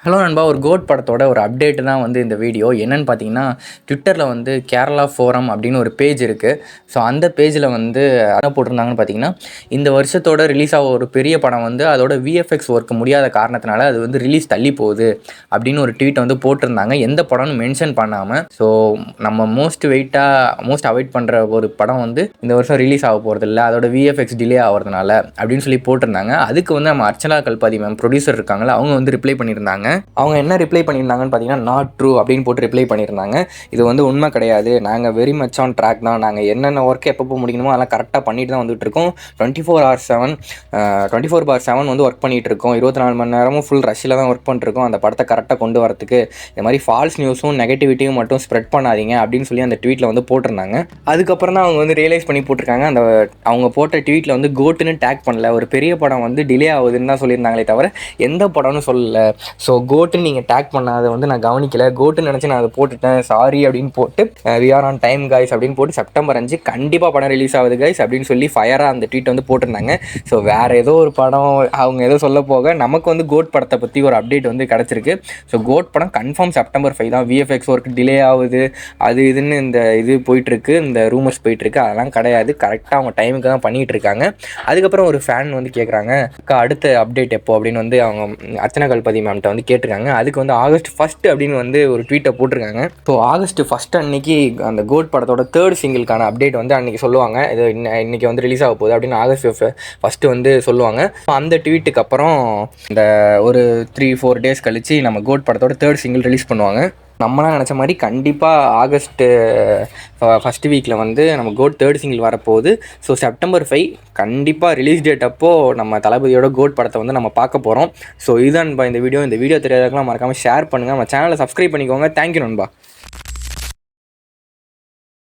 Hello நண்பா, ஒரு code படத்தோட ஒரு அப்டேட் தான் வந்து இந்த வீடியோ. என்னென்னு பார்த்தீங்கன்னா, ட்விட்டரில் வந்து கேரளா ஃபோரம் அப்படின்னு ஒரு பேஜ் இருக்குது. ஸோ அந்த பேஜில் வந்து என்ன போட்டிருந்தாங்கன்னு பார்த்தீங்கன்னா, இந்த வருஷத்தோட ரிலீஸ் ஆக ஒரு பெரிய படம் வந்து அதோட விஎஃப்எக்ஸ் ஒர்க் முடியாத காரணத்தினால அது வந்து ரிலீஸ் தள்ளி போகுது அப்படின்னு ஒரு ட்வீட் வந்து போட்டிருந்தாங்க. எந்த படம்னு மென்ஷன் பண்ணாமல். ஸோ நம்ம மோஸ்ட் அவாய்ட் பண்ணுற ஒரு படம் வந்து இந்த வருஷம் ரிலீஸ் ஆக போகிறதில்ல, அதோட விஎஃப்எக்ஸ் டிலே ஆகிறதுனால அப்படின்னு சொல்லி போட்டிருந்தாங்க. அதுக்கு வந்து நம்ம அர்ச்சனா கல்பாதி மேம் ப்ரொடியூசர் இருக்காங்களா, அவங்க வந்து ரிப்ளை பண்ணியிருந்தாங்க. அவங்க என்ன ரிப்ளை பண்ணியிருந்தாங்கன்னு பார்த்தீங்கன்னா, நாட் ட்ரூ அப்படின்னு போட்டு ரிப்ளை பண்ணியிருந்தாங்க. இது வந்து உண்மை கிடையாது, நாங்கள் வெரி மச் ஆன் ட்ராக் தான், நாங்கள் என்னென்ன ஒர்க் எப்போ முடிக்கணுமோ அதெல்லாம் கரெக்டாக பண்ணிட்டு தான் வந்துட்டுருக்கோம். 24/7 வந்து ஒர்க் பண்ணிகிட்டு இருக்கோம். 24 மணி நேரமும் ஃபுல் ரஷ்ஷில் தான் ஒர்க் பண்ணிட்டுருக்கோம் அந்த படத்தை கரெக்டாக கொண்டு வரத்துக்கு. இந்த மாதிரி ஃபால்ஸ் நியூஸும் நெகட்டிவிட்டியும் மட்டும் ஸ்ப்ரெட் பண்ணாதீங்க அப்படின்னு சொல்லி அந்த ட்வீட்டில் வந்து போட்டிருந்தாங்க. அதுக்கப்புறம் தான் அவங்க வந்து ரியலைஸ் பண்ணி போட்டிருக்காங்க. அவங்க போட்ட ட்வீட்டில் வந்து கோட்டுன்னு டேக் பண்ணல, ஒரு பெரிய படம் வந்து டிலே ஆகுதுன்னு தான் சொல்லியிருந்தாங்களே தவிர எந்த படம்னு சொல்லலை. ஸோ கோட்டுன்னு நீங்கள் டேக் பண்ணாத வந்து நான் கவனிக்கலை, கோட்டுன்னு நினச்சி நான் அதை போட்டுட்டேன், சாரி அப்படின்னு போட்டு we are on time guys அப்படின்னு போட்டு செப்டம்பர் 5 கண்டிப்பாக படம் ரிலீஸ் ஆகுது கைஸ் அப்படின்னு சொல்லி ஃபயராக அந்த ட்வீட் வந்து போட்டிருந்தாங்க. ஸோ வேறு ஏதோ ஒரு படம் அவங்க ஏதோ சொல்ல போக நமக்கு வந்து கோட் படத்தை பற்றி ஒரு அப்டேட் வந்து கிடச்சிருக்கு. ஸோ கோட் படம் கன்ஃபார்ம் செப்டம்பர் 5 தான். விஎஃப்எக்ஸ் ஒர்க் டிலே ஆகுது அது இதுன்னு இந்த இது போயிட்டுருக்கு, இந்த ரூமர்ஸ் போயிட்டுருக்கு, அதெல்லாம் கிடையாது. கரெக்டாக அவங்க டைமுக்கு தான் பண்ணிகிட்டு இருக்காங்க. அதுக்கப்புறம் ஒரு ஃபேன் வந்து கேட்குறாங்க, அடுத்த அப்டேட் எப்போ அப்படின்னு வந்து அவங்க அர்ச்சனா கல்பாதி மேம்கிட்ட வந்து கேட்டிருக்காங்க. அதுக்கு வந்து August 1 அப்படின்னு வந்து ஒரு ட்வீட்டை போட்டிருக்காங்க. ஸோ August 1 அன்னைக்கு அந்த கோட் படத்தோட 3rd சிங்கிள்கான அப்டேட் வந்து அன்றைக்கி சொல்லுவாங்க. இது இன்றைக்கி வந்து ரிலீஸ் ஆக போகுது அப்படின்னு August 1 வந்து சொல்லுவாங்க. அந்த ட்வீட்டுக்கு அப்புறம் இந்த ஒரு 3-4 டேஸ் கழித்து நம்ம கோட் படத்தோட 3rd சிங்கிள் ரிலீஸ் பண்ணுவாங்க. நம்மளாம் நினச்ச மாதிரி கண்டிப்பாக ஆகஸ்ட்டு ஃபஸ்ட் வீக்கில் வந்து நம்ம கோட் 3rd சிங்கிள் வரப்போகுது. ஸோ செப்டம்பர் 5 கண்டிப்பாக ரிலீஸ் டேட் அப்போது நம்ம தளபதியோட கோட் படத்தை வந்து நம்ம பார்க்க போகிறோம். ஸோ இதுதான் நண்பா இந்த வீடியோ தெரியாதவங்களாம் மறக்காமல் ஷேர் பண்ணுங்கள், நம்ம சேனலை சப்ஸ்கிரைப் பண்ணிக்கோங்க. தேங்க்யூ நண்பா.